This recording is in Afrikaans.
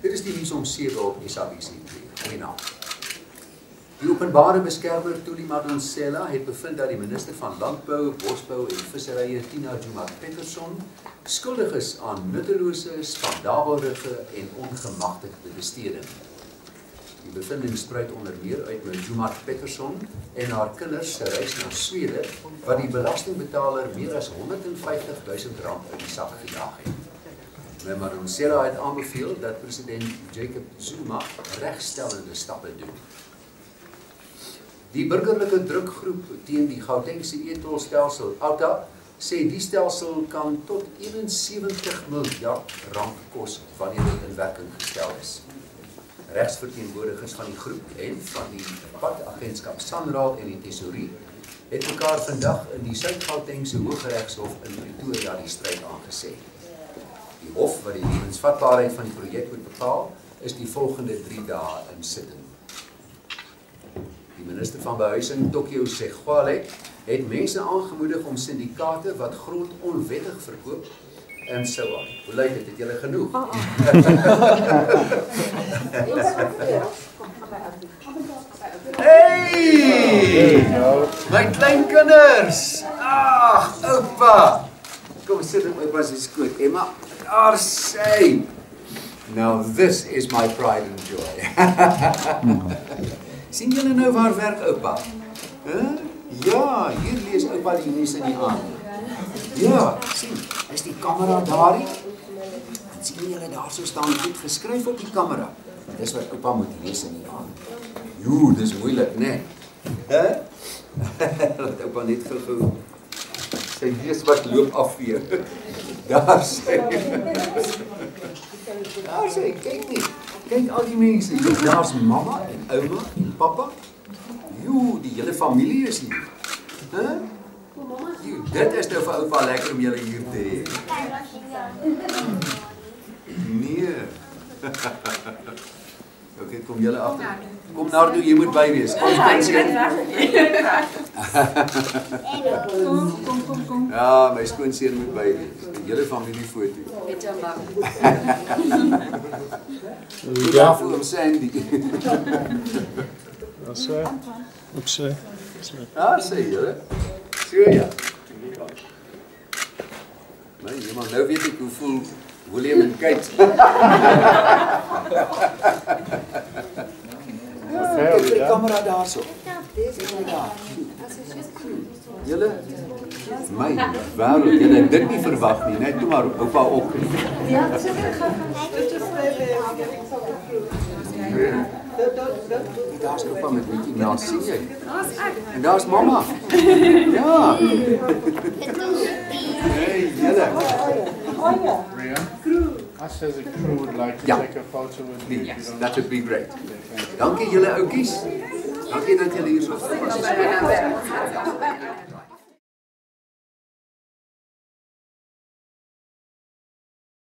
Dit is die nuus om 7 op SABC2. Goeienaand. Die openbare beskermer Thuli Madonsela het bevind dat die minister van Landbou, Bosbou en Visserye Tina Joemat-Pettersson skuldig is aan nuttelose, spandabelrige en ongemagtigde besteding. Die bevinding spruit onder meer uit met Joemat-Pettersson en haar kinders se reis na Swede, wat die belastingbetaler meer as R150.000 uit die sak gejaag het. Maar Madonsela het aanbeveel dat president Jacob Zuma regstellende stappe doen. Die burgerlike drukgroep teen die Gautengse e-tolstelsel OUTA sê die stelsel kan tot R71 miljard kos wanneer dit in werking gestel is. Regsverteenwoordigers van die groep en van die padagentskap SANRAL en die Tesourie het mekaar vandag in die Suid-Gautengse Hooggeregshof in Pretoria die stryd aangesê. Die hof wat die lewensvatbaarheid van die projek moet bepaal, is die volgende 3 dae in sitting. Die minister van Behuising, Tokyo Segwale, het mense aangemoedig om syndikate wat grond onwettig verkoop en so aan. Hoe lyk dit? Het julle genoeg? Hey! My kleinkinders! Ag, oupa! Kom sit op oupa se skoot. Emma, daar sê. Now this is my pride and joy. Sien julle nou waar werk oupa? Ja, hier lees oupa die nuus in die aand. Ja, sien, is die kamera daarie? En sien julle daar so staan goed geskryf op die kamera. Dis wat oupa moet lees in die aand. Joe, dis moeilik, né? Laat oupa net gou sy lees wat loop afvee. Daar sê. Daar sê, kyk nie. Kyk al die mense, daar's mamma en ouma en pappa. Joe, die hele familie is hier. Joe, dit is nou vir oupa lekker om julle hier te hê. Nee. Ok, kom julle agter. Kom Nardo, jy moet by wees. Kom. Ja, my skoonseun moet by wees. Die hele familiefoto. Met jou man. Ja, vir hom Sandy. So. Opsy. Ja, sê julle. So ja. Maar iemand nou weet ek hoe voel William en Kate. Kyk die kamera daarso. Julle, my wêreld, julle het dit nie verwag nie, net toe maar oupa ook. Ja, seker gaan. Daar's oupa met Mickey Mouse, sien jy? En daar's mamma. Ja. Hey, julle. Us as a crew would like to take a photo with you. Yes, that would be great. Dankie julle oukies. Dankie dat julle hier so was.